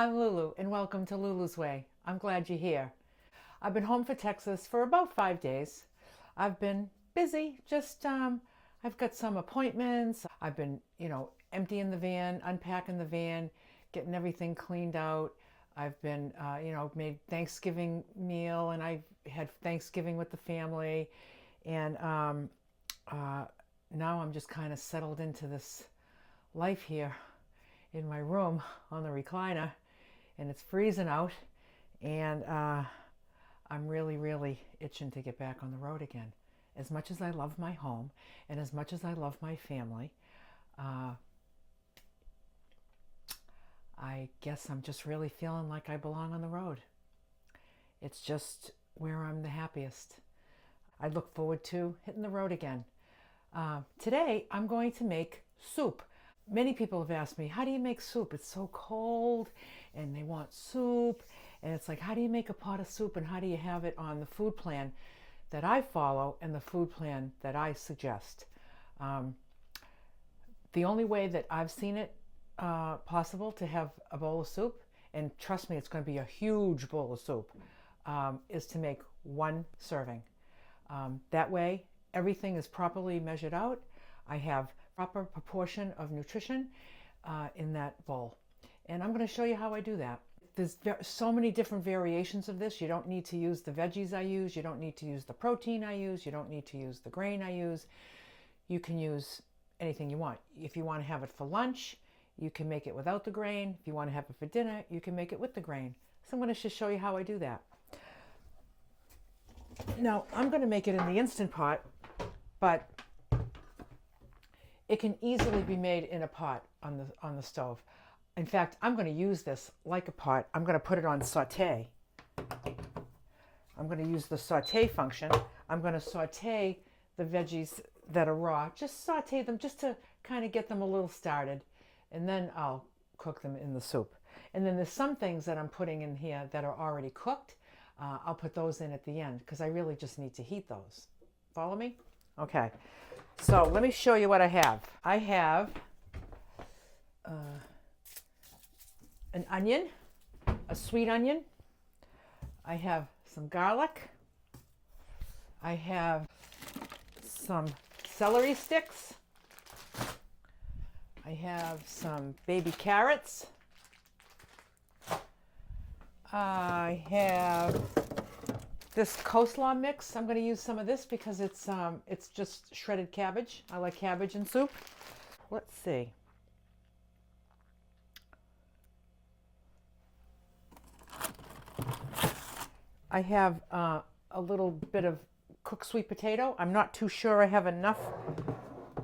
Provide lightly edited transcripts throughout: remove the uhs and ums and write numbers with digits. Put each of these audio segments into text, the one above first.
I'm Lulu and welcome to Lulu's Way. I'm glad you're here. I've been home for Texas for about 5 days. I've been busy, I've got some appointments. I've been, emptying the van, unpacking the van, getting everything cleaned out. I've been, made Thanksgiving meal and I had Thanksgiving with the family. And now I'm just kind of settled into this life here in my room on the recliner, and it's freezing out, and I'm really itching to get back on the road again. As much as I love my home and as much as I love my family, I guess I'm just really feeling like I belong on the road. It's just where I'm the happiest. I look forward to hitting the road again. Today I'm going to make soup. Many people have asked me, how do you make soup? It's so cold and they want soup. And it's like, how do you make a pot of soup and how do you have it on the food plan that I follow and the food plan that I suggest? The only way that I've seen it possible to have a bowl of soup, and trust me, it's going to be a huge bowl of soup, is to make one serving. That way, everything is properly measured out. I have proper proportion of nutrition in that bowl. And I'm going to show you how I do that. There's so many different variations of this. You don't need to use the veggies I use. You don't need to use the protein I use. You don't need to use the grain I use. You can use anything you want. If you want to have it for lunch, you can make it without the grain. If you want to have it for dinner, you can make it with the grain. So I'm going to just show you how I do that. Now, I'm going to make it in the Instant Pot, but it can easily be made in a pot on the stove. In fact, I'm going to use this like a pot. I'm going to put it on saute. I'm going to use the saute function. I'm going to saute the veggies that are raw. Just saute them just to kind of get them a little started. And then I'll cook them in the soup. And then there's some things that I'm putting in here that are already cooked. I'll put those in at the end because I really just need to heat those. Follow me? Okay. So let me show you what I have. I have an onion, a sweet onion. I have some garlic. I have some celery sticks. I have some baby carrots. I have this coleslaw mix. I'm going to use some of this because it's just shredded cabbage. I like cabbage in soup. Let's see. I have a little bit of cooked sweet potato. I'm not too sure I have enough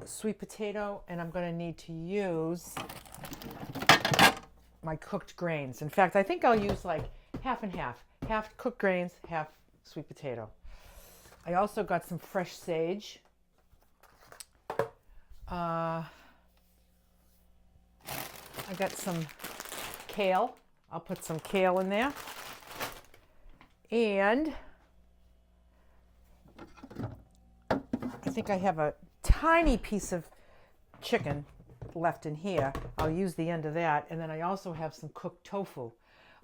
sweet potato, and I'm going to need to use my cooked grains. In fact, I think I'll use like half and half. Half cooked grains, half sweet potato. I also got some fresh sage. I got some kale. I'll put some kale in there. And I think I have a tiny piece of chicken left in here. I'll use the end of that. And then I also have some cooked tofu.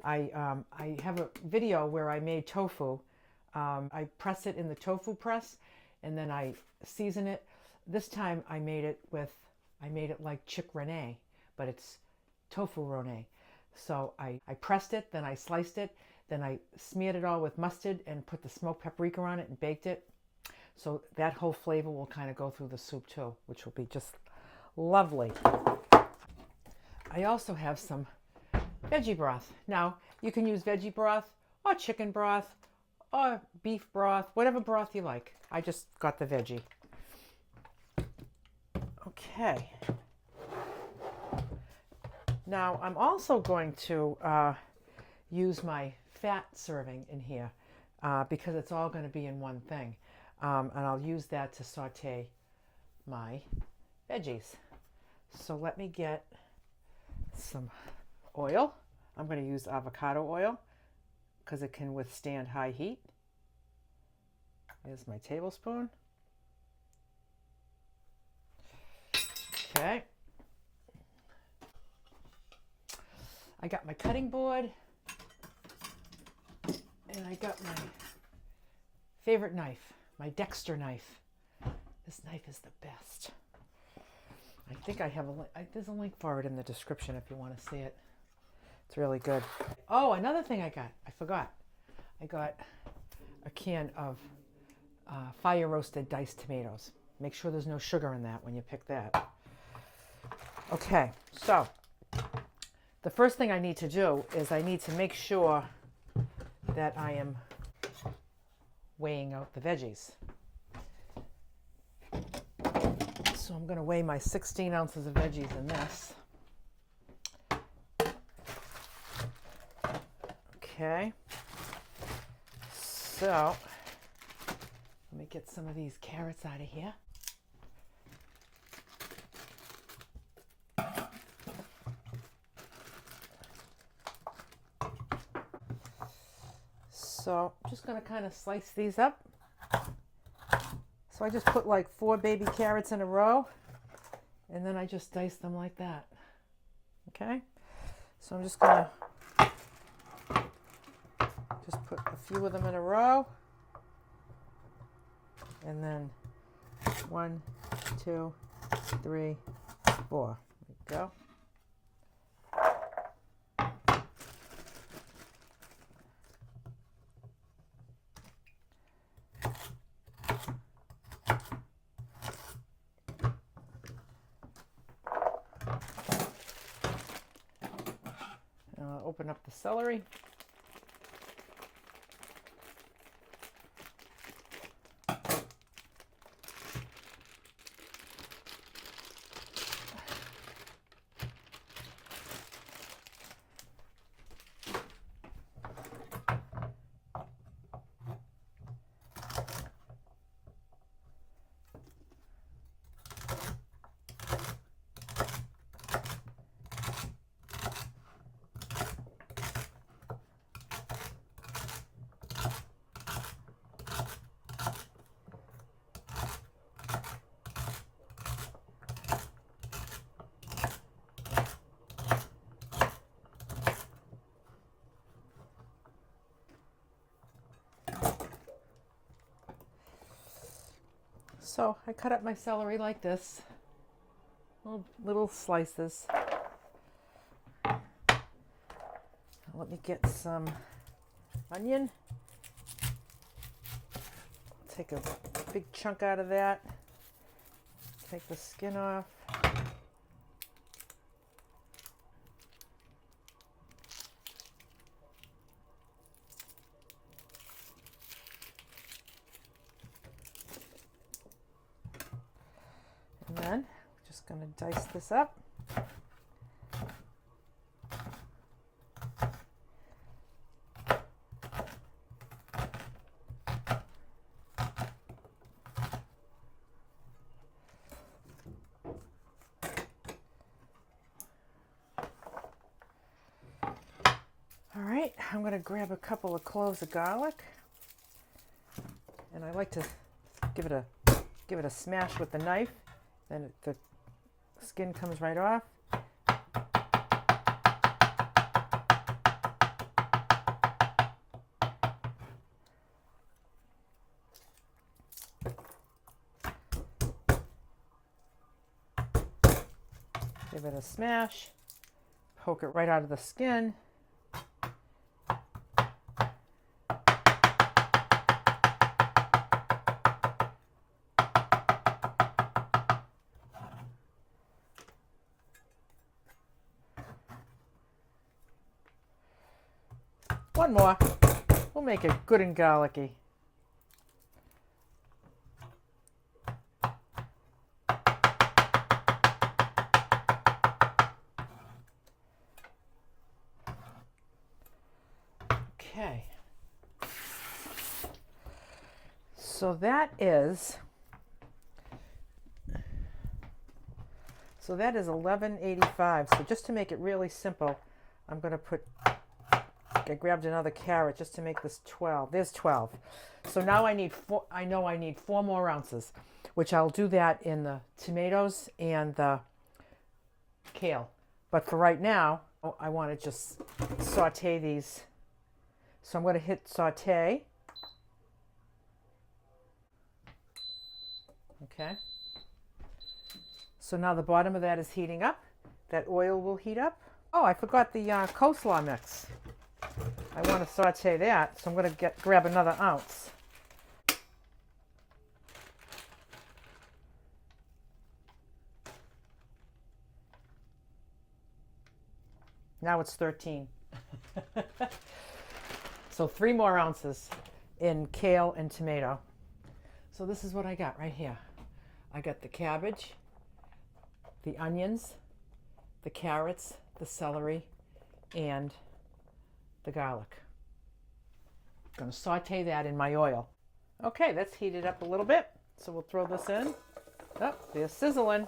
I have a video where I made tofu. I press it in the tofu press and then I season it. This time I made it like chick rene, but it's tofu rene. So I pressed it, then I sliced it, then I smeared it all with mustard and put the smoked paprika on it and baked it. So that whole flavor will kind of go through the soup too, which will be just lovely. I also have some veggie broth. Now, you can use veggie broth or chicken broth or beef broth, whatever broth you like. I just got the veggie. Okay. Now, I'm also going to use my fat serving in here because it's all going to be in one thing. And I'll use that to saute my veggies. So let me get some oil. I'm going to use avocado oil because it can withstand high heat. Here's my tablespoon. Okay. I got my cutting board, and I got my favorite knife, my Dexter knife. This knife is the best. I think I have there's a link for it in the description if you want to see it. It's really good. Oh, another thing I forgot. I got a can of fire roasted diced tomatoes. Make sure there's no sugar in that when you pick that. Okay, so the first thing I need to do is I need to make sure that I am weighing out the veggies. So I'm going to weigh my 16 ounces of veggies in this. Okay. So let me get some of these carrots out of here. So I'm just going to kind of slice these up. So I just put like 4 baby carrots in a row, and then I just dice them like that. Okay? So I'm just going to just put a few of them in a row. And then 1, 2, 3, 4. There we go. Open up the celery. So I cut up my celery like this, little slices. Let me get some onion. Take a big chunk out of that. Take the skin off. And then I'm just going to dice this up. All right, I'm going to grab a couple of cloves of garlic, and I like to give it a smash with the knife. Then the skin comes right off. Give it a smash. Poke it right out of the skin. One more. We'll make it good and garlicky. Okay. So that is $11.85. So just to make it really simple, I'm going to I grabbed another carrot just to make this 12. There's 12. So now I know I need 4 more ounces, which I'll do that in the tomatoes and the kale. But for right now, I want to just saute these. So I'm going to hit saute. Okay. So now the bottom of that is heating up. That oil will heat up. Oh, I forgot the coleslaw mix. I want to saute that, so I'm going to grab another ounce. Now it's 13. So 3 more ounces in kale and tomato. So this is what I got right here. I got the cabbage, the onions, the carrots, the celery, and the garlic. I'm going to saute that in my oil. Okay, that's heated up a little bit. So we'll throw this in. Oh, they're sizzling.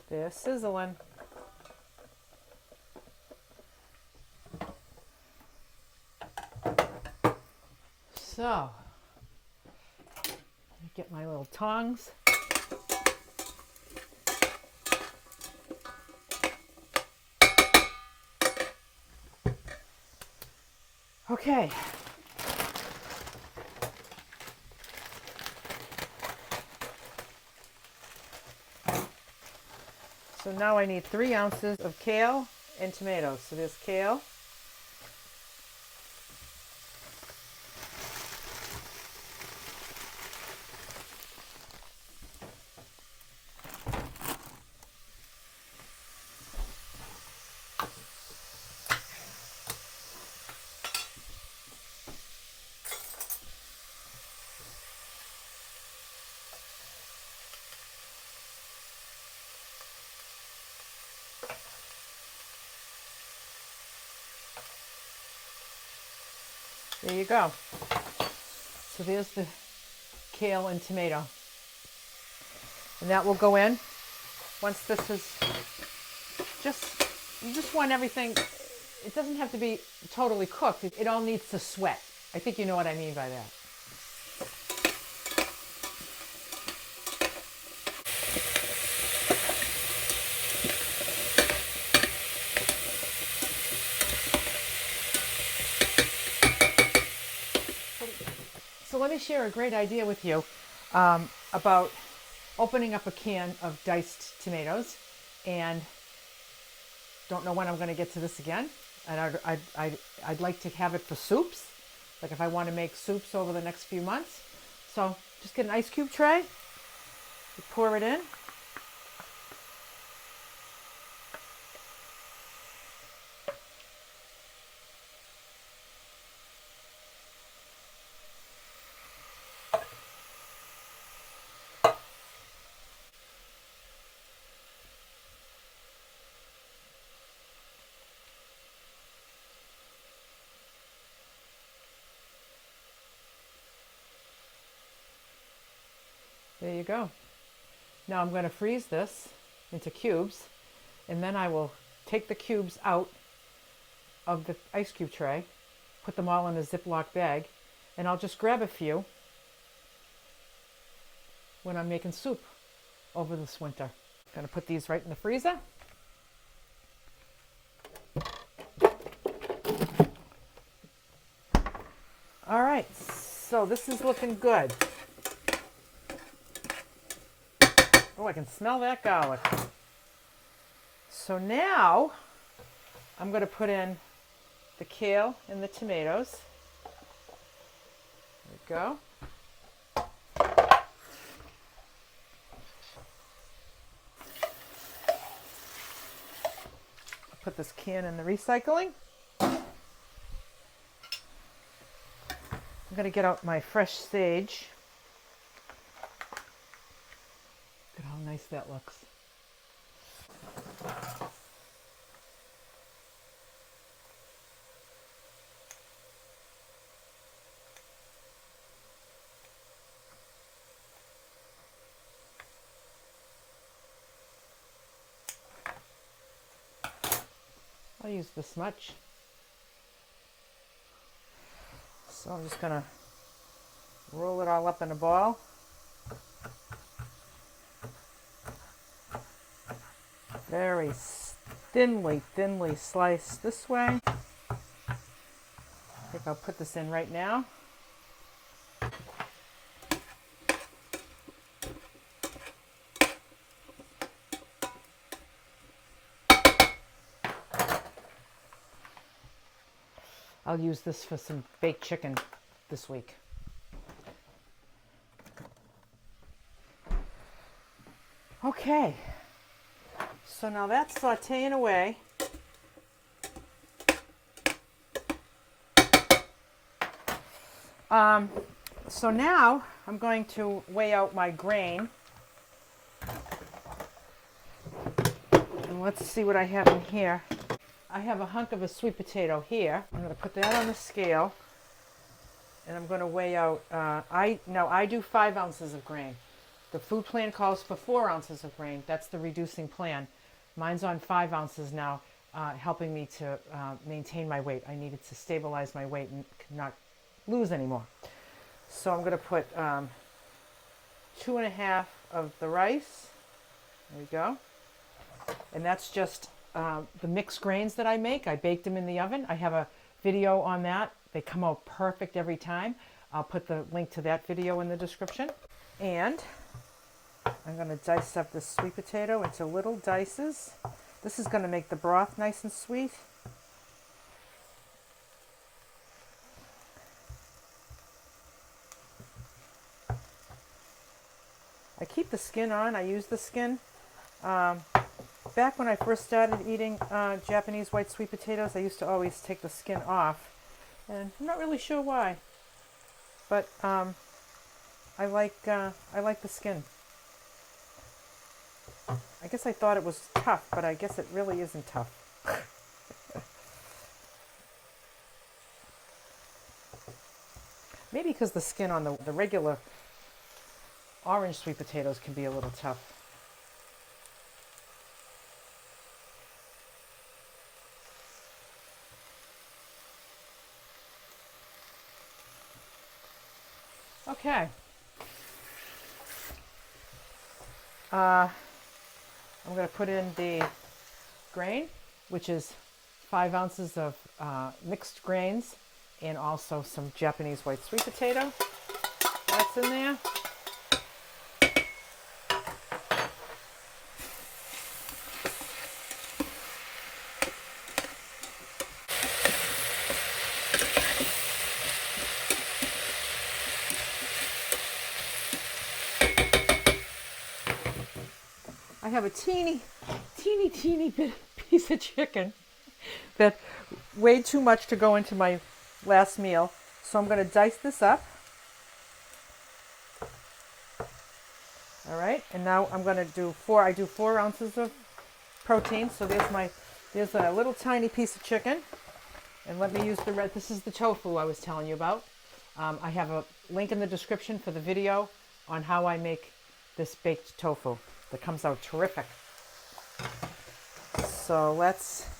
They're sizzling. So, let me get my little tongs. Okay. So now I need 3 ounces of kale and tomatoes. So there's kale. There you go. So there's the kale and tomato. And that will go in. Once this is you just want everything, it doesn't have to be totally cooked. It all needs to sweat. I think you know what I mean by that. So let me share a great idea with you about opening up a can of diced tomatoes, and don't know when I'm going to get to this again. And I'd like to have it for soups, like if I want to make soups over the next few months. So just get an ice cube tray, you pour it in. There you go. Now I'm going to freeze this into cubes, and then I will take the cubes out of the ice cube tray, put them all in a Ziploc bag, and I'll just grab a few when I'm making soup over this winter. I'm going to put these right in the freezer. All right, so this is looking good. Oh, I can smell that garlic. So now I'm going to put in the kale and the tomatoes. There we go. Put this can in the recycling. I'm going to get out my fresh sage. Look at how nice that looks. I'll use this much. So I'm just going to roll it all up in a ball. very thinly sliced this way. I think I'll put this in right now. I'll use this for some baked chicken this week. Okay, so now that's sauteing away. So now I'm going to weigh out my grain. And let's see what I have in here. I have a hunk of a sweet potato here. I'm going to put that on the scale. And I'm going to weigh out, I do 5 ounces of grain. The food plan calls for 4 ounces of grain. That's the reducing plan. Mine's on 5 ounces now, helping me to maintain my weight. I needed to stabilize my weight and not lose anymore. So I'm going to put 2.5 of the rice. There we go. And that's just the mixed grains that I make. I baked them in the oven. I have a video on that. They come out perfect every time. I'll put the link to that video in the description. And I'm going to dice up this sweet potato into little dices. This is going to make the broth nice and sweet. I keep the skin on. I use the skin. Back when I first started eating Japanese white sweet potatoes, I used to always take the skin off. And I'm not really sure why. But I like the skin. I guess I thought it was tough, but I guess it really isn't tough. Maybe because the skin on the regular orange sweet potatoes can be a little tough. Okay. I'm going to put in the grain, which is 5 ounces of mixed grains and also some Japanese white sweet potato. That's in there. I have a teeny bit piece of chicken that way too much to go into my last meal. So I'm going to dice this up. All right, and now I'm going to do 4 ounces of protein. So there's a little tiny piece of chicken. And let me use this is the tofu I was telling you about. I have a link in the description for the video on how I make this baked tofu. That comes out terrific. So let's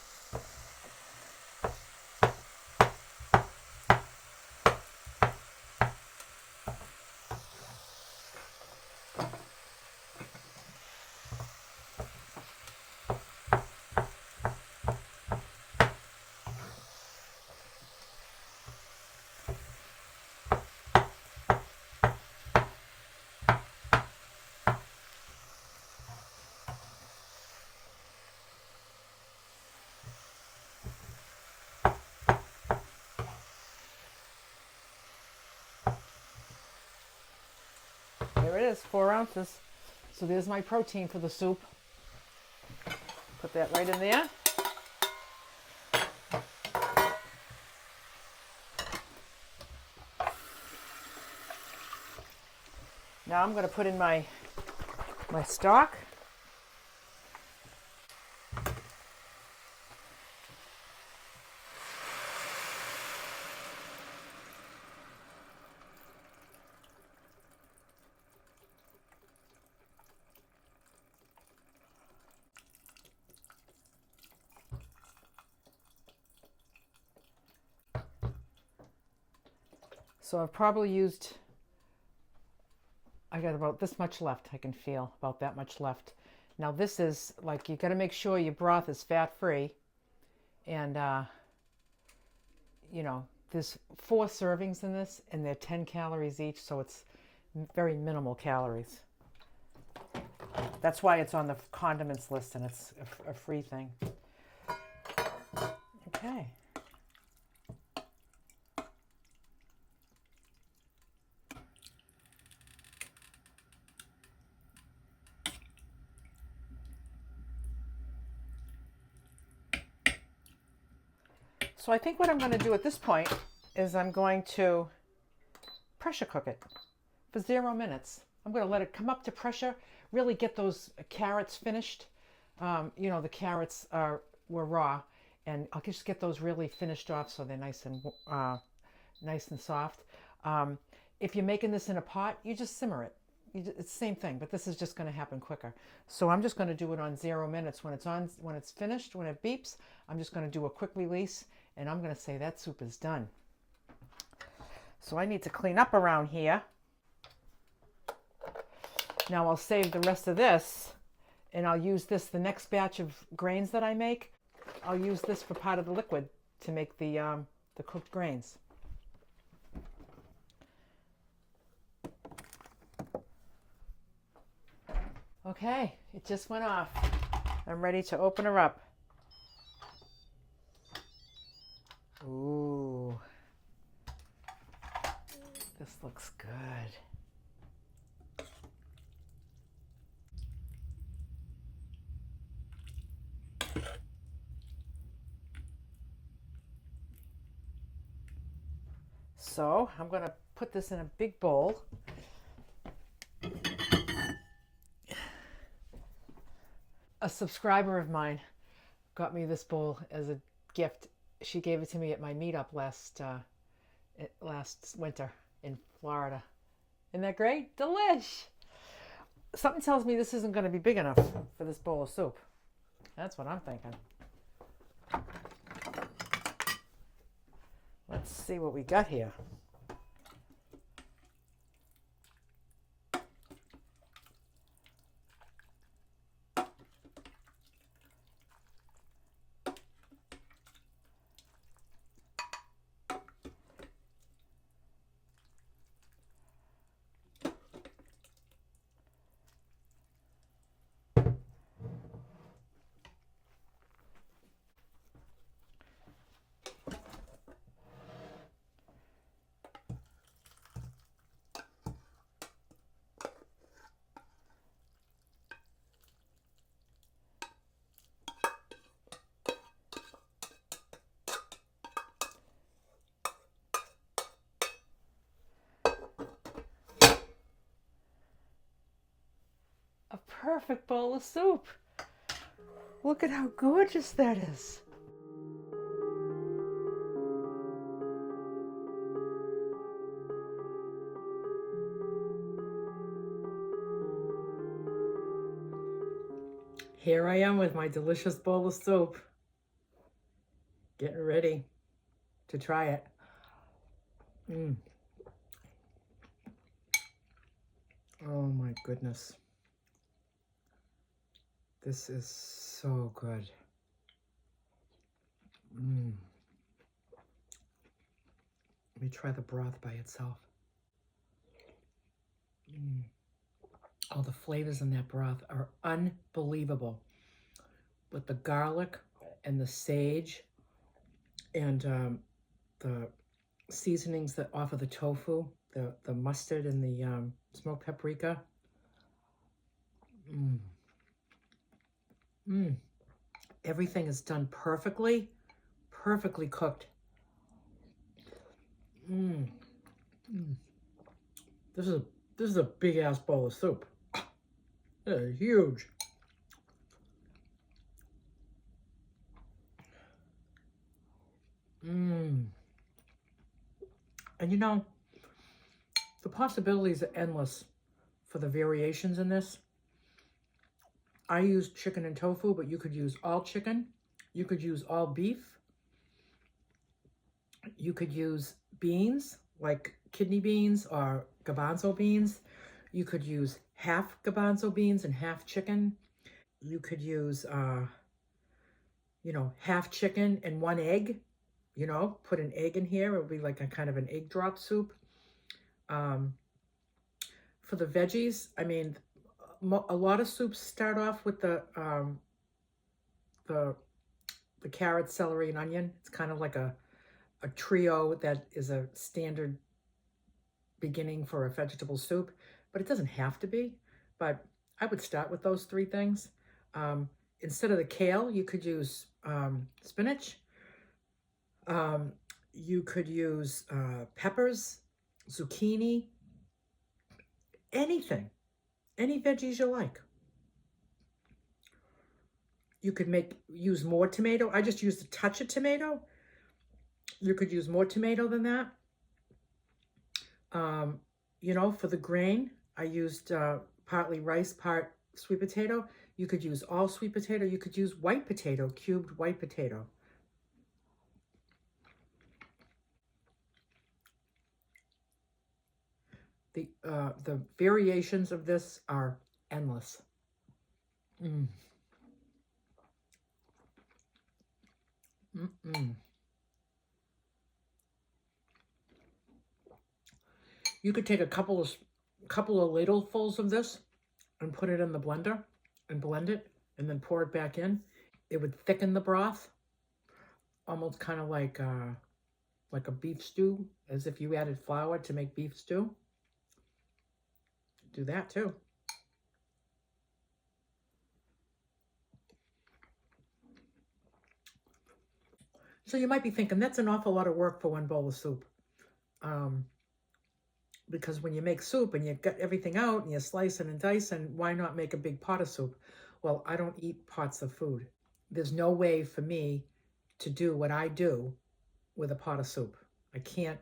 there it is, 4 ounces. So there's my protein for the soup. Put that right in there. Now I'm going to put in my stock. So I've probably I got about this much left. I can feel about that much left. Now this is like, you got to make sure your broth is fat free, and you know, there's 4 servings in this, and they're 10 calories each, so it's very minimal calories. That's why it's on the condiments list, and it's a free thing. Okay. So I think what I'm going to do at this point is I'm going to pressure cook it for 0 minutes. I'm going to let it come up to pressure, really get those carrots finished. You know, the carrots were raw, and I'll just get those really finished off so they're nice and soft. If you're making this in a pot, you just simmer it. It's the same thing, but this is just going to happen quicker. So I'm just going to do it on 0 minutes. When it's finished, when it beeps, I'm just going to do a quick release, and I'm going to say that soup is done. So I need to clean up around here. Now I'll save the rest of this, and I'll use this, the next batch of grains that I make, I'll use this for part of the liquid to make the cooked grains. Okay, it just went off. I'm ready to open her up. Ooh, this looks good. So I'm going to put this in a big bowl. A subscriber of mine got me this bowl as a gift. She gave it to me at my meetup last winter in Florida. Isn't that great? Delish! Something tells me this isn't going to be big enough for this bowl of soup. That's what I'm thinking. Let's see what we got here. A perfect bowl of soup. Look at how gorgeous that is. Here I am with my delicious bowl of soup. Getting ready to try it. Oh my goodness. This is so good. Let me try the broth by itself. Oh, the flavors in that broth are unbelievable. With the garlic and the sage and the seasonings that off of the tofu, the mustard and the smoked paprika. Everything is done perfectly cooked. This is a big ass bowl of soup. It is huge. And you know, the possibilities are endless for the variations in this. I used chicken and tofu, but you could use all chicken. You could use all beef. You could use beans, like kidney beans or garbanzo beans. You could use half garbanzo beans and half chicken. You could use, you know, half chicken and 1 egg. You know, put an egg in here. It would be like a kind of an egg drop soup. Um, for the veggies, I mean, a lot of soups start off with the the carrot, celery, and onion. It's kind of like a trio that is a standard beginning for a vegetable soup, but it doesn't have to be. But I would start with those three things. Um, Instead of the kale, you could use spinach. Um, you could use peppers, zucchini, anything, any veggies you like. You could use more tomato. I just used a touch of tomato. You could use more tomato than that. You know, for the grain, I used partly rice, part sweet potato. You could use all sweet potato. You could use white potato, cubed white potato. The variations of this are endless. Mm. Mm-mm. You could take a couple of ladlefuls of this and put it in the blender and blend it and then pour it back in. It would thicken the broth, almost kind of like a beef stew, as if you added flour to make beef stew. Do that too. So you might be thinking, that's an awful lot of work for one bowl of soup. Because when you make soup and you get everything out and you slice and dice, and why not make a big pot of soup? Well, I don't eat pots of food. There's no way for me to do what I do with a pot of soup. I can't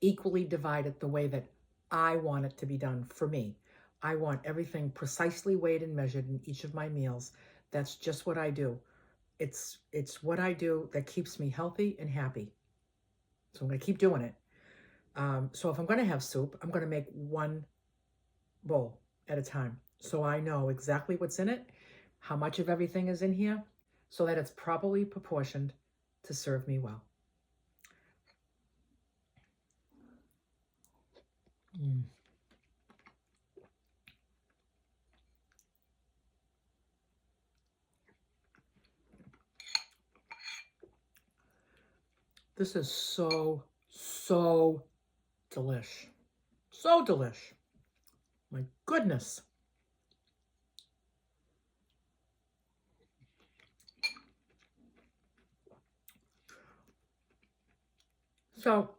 equally divide it the way that I want it to be done for me. I want everything precisely weighed and measured in each of my meals. That's just what I do. It's what I do that keeps me healthy and happy. So I'm going to keep doing it. So if I'm going to have soup, I'm going to make one bowl at a time. So I know exactly what's in it, how much of everything is in here, so that it's properly proportioned to serve me well. Mm. This is so delish. So delish. My goodness. So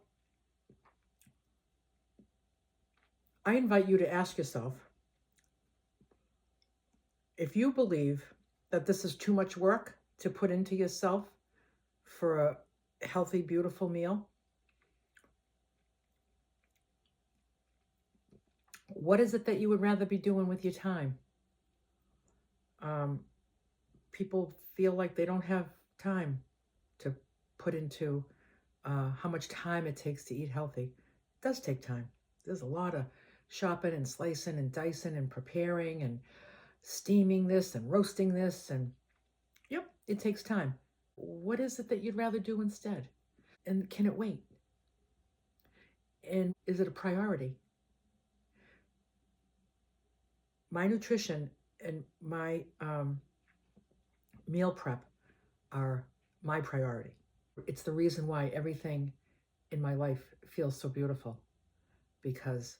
I invite you to ask yourself, if you believe that this is too much work to put into yourself for a healthy, beautiful meal, what is it that you would rather be doing with your time? People feel like they don't have time to put into how much time it takes to eat healthy. It does take time. There's a lot of chopping and slicing and dicing and preparing and steaming this and roasting this, and yep, it takes time. What is it that you'd rather do instead? And can it wait? And is it a priority? My nutrition and my meal prep are my priority. It's the reason why everything in my life feels so beautiful, because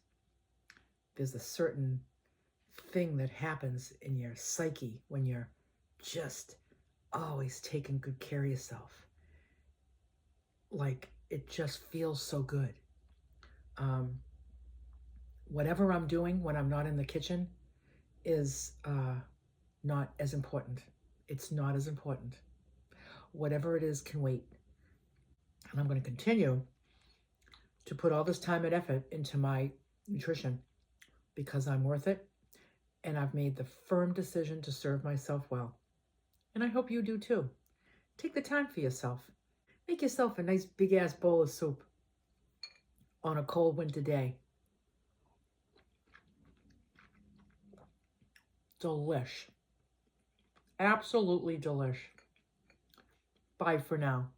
there's a certain thing that happens in your psyche when you're just always taking good care of yourself. Like, it just feels so good. Whatever I'm doing when I'm not in the kitchen is not as important. It's not as important. Whatever it is can wait. And I'm going to continue to put all this time and effort into my nutrition because I'm worth it. And I've made the firm decision to serve myself well. And I hope you do too. Take the time for yourself. Make yourself a nice big ass bowl of soup on a cold winter day. Delish. Absolutely delish. Bye for now.